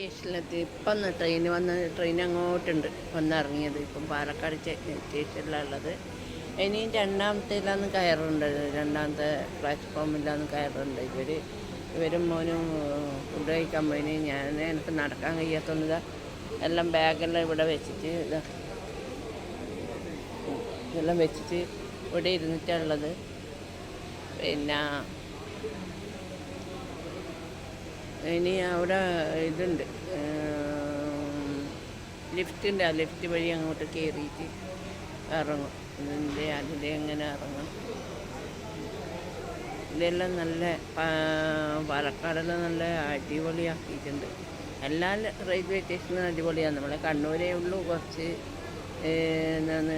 സ്റ്റേഷനിലെത്തി. ഇപ്പം ട്രെയിൻ അങ്ങോട്ടുണ്ട് വന്നിറങ്ങിയത്. ഇപ്പം പാലക്കാട് സ്റ്റേഷനിലുള്ളത്. ഇനിയും രണ്ടാമത്തേലാന്ന് കയറുണ്ട്, രണ്ടാമത്തെ പ്ലാറ്റ്ഫോമിലാന്ന് കയറുണ്ട്. ഇവരും മോനും ഫുഡ് കഴിക്കാൻ പോയിന്. എനിക്ക് നടക്കാൻ കഴിയാത്തത് എല്ലാം ബാഗെല്ലാം ഇവിടെ വെച്ചിട്ട് ഇതെല്ലാം വെച്ചിട്ട് ഇവിടെ ഇരുന്നിട്ടുള്ളത്. പിന്നെ ഇനി അവിടെ ഇതുണ്ട്, ലിഫ്റ്റുണ്ട്. ആ ലിഫ്റ്റ് വഴി അങ്ങോട്ട് കയറിയിട്ട് ഇറങ്ങും. അതിൻ്റെ എങ്ങനെ ഇറങ്ങും. ഇതെല്ലാം നല്ല പാലക്കാടെല്ലാം നല്ല അടിപൊളിയാക്കിയിട്ടുണ്ട്. എല്ലാ റെയിൽവേ സ്റ്റേഷനും അടിപൊളിയാണ്. നമ്മളെ കണ്ണൂരേ ഉള്ളൂ കുറച്ച് എന്താണ്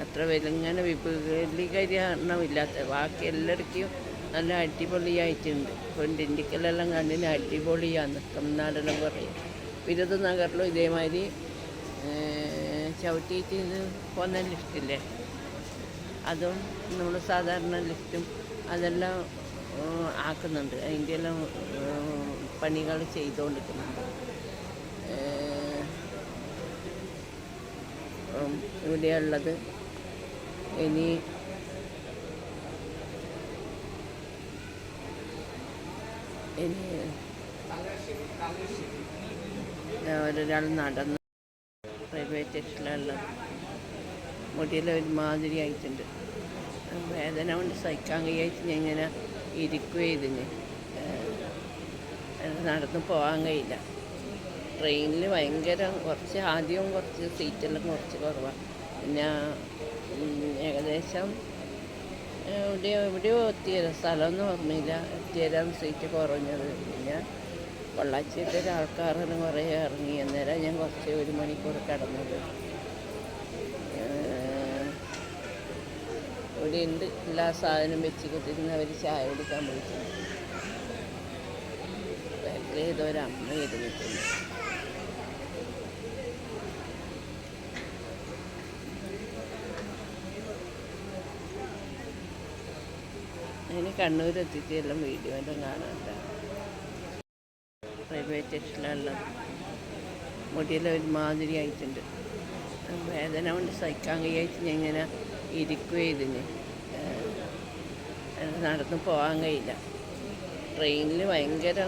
അത്ര വലിങ്ങനെ വിപുലീകരണമില്ലാത്ത. ബാക്കി എല്ലായിടക്കും നല്ല അടിപൊളിയായിട്ടുണ്ട്. ഇപ്പം ഡിണ്ടിക്കലെല്ലാം കണ്ടിന് അടിപൊളിയാണ്. തമിഴ്നാടെല്ലാം പറയും. വിരുദനഗറിലും ഇതേമാതിരി ചവിട്ടിയിട്ട് ഇത് പോകുന്ന ലിഫ്റ്റില്ലേ, അതും നമ്മൾ സാധാരണ ലിഫ്റ്റും അതെല്ലാം ആക്കുന്നുണ്ട്. അതിൻ്റെ എല്ലാം പണികൾ ചെയ്തുകൊണ്ടിരിക്കുന്നുണ്ട്. ഇവിടെയുള്ളത് ഇനി ഒരാൾ നടന്ന് റെയിൽവേ സ്റ്റേഷനിലുള്ളത്. മുടിയെല്ലാം ഒരുമാതിരി ആയിട്ടുണ്ട്. വേദന കൊണ്ട് സഹിക്കാൻ കഴിയായിട്ട് ഞാൻ ഇങ്ങനെ ഇരിക്കുകയായിരുന്നു. നടന്ന് പോകാൻ കഴിയില്ല. ട്രെയിനിൽ ഭയങ്കര ആദ്യവും കുറച്ച് സീറ്റെല്ലാം കുറച്ച് കുറവാണ്. പിന്നെ ഏകദേശം എവിടെയോ എത്തിയത്, സ്ഥലമൊന്നും ഓർമ്മയില്ല, എത്തിയതാണ് സീറ്റ് കുറഞ്ഞത്. പിന്നെ പൊള്ളാച്ചിയിലെ ആൾക്കാരെല്ലാം കുറേ ഇറങ്ങി. അന്നേരം ഞാൻ കുറച്ച് 1 മണിക്കൂർ കിടന്നത്. ഇവിടെ ഉണ്ട് എല്ലാ സാധനം വെച്ച് കുത്തിരുന്ന് അവർ ചായ കുടിക്കാൻ പോയിട്ടുണ്ട്. ബാക്കിൽ ഏതൊരമ്മ ഇരുന്നിട്ടുണ്ട്. അതിന് കണ്ണൂരെത്തിയിട്ട് എല്ലാം വീഡിയോ എല്ലാം കാണാറുണ്ട്. റെയിൽവേ സ്റ്റേഷനിലുള്ളത്. മുടിയെല്ലാം ഒരുമാതിരി ആയിട്ടുണ്ട്. വേദന കൊണ്ട് സഹിക്കാൻ കഴിയായിട്ട് ഞാൻ ഇങ്ങനെ ഇരിക്കുകയായിരുന്നു. നടന്ന് പോകാൻ കഴിയില്ല. ട്രെയിനിൽ ഭയങ്കര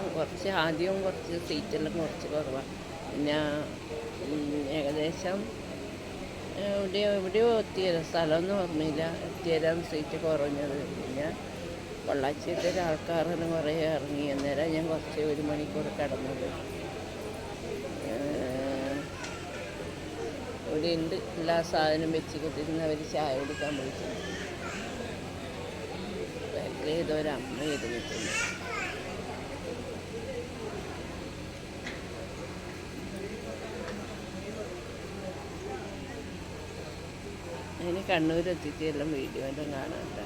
ആദ്യവും കുറച്ച് സീറ്റെല്ലാം കുറച്ച് കുറവാണ്. പിന്നെ ഏകദേശം എവിടെയോ എത്തിയത്, സ്ഥലമൊന്നും ഓർമ്മയില്ല, എത്തിയതാണ് സീറ്റ് കുറഞ്ഞത്. പിന്നെ പൊള്ളാച്ചിയിലെ ആൾക്കാരെല്ലാം കുറേ ഇറങ്ങി. അന്നേരം ഞാൻ കുറച്ച് 1 മണിക്കൂർ കിടന്നത്. ഇവിടെ ഉണ്ട് എല്ലാ സാധനം വെച്ച് കുത്തിരുന്ന് അവർ ചായ കുടിക്കാൻ പോയിട്ടുണ്ട്. ബാക്കിൽ ഏതൊരമ്മ ഇരുന്നിട്ടുണ്ട്. അതിന് കണ്ണൂരെത്തിയിട്ട് എല്ലാം വീഡിയോ എല്ലാം കാണാറുണ്ട്.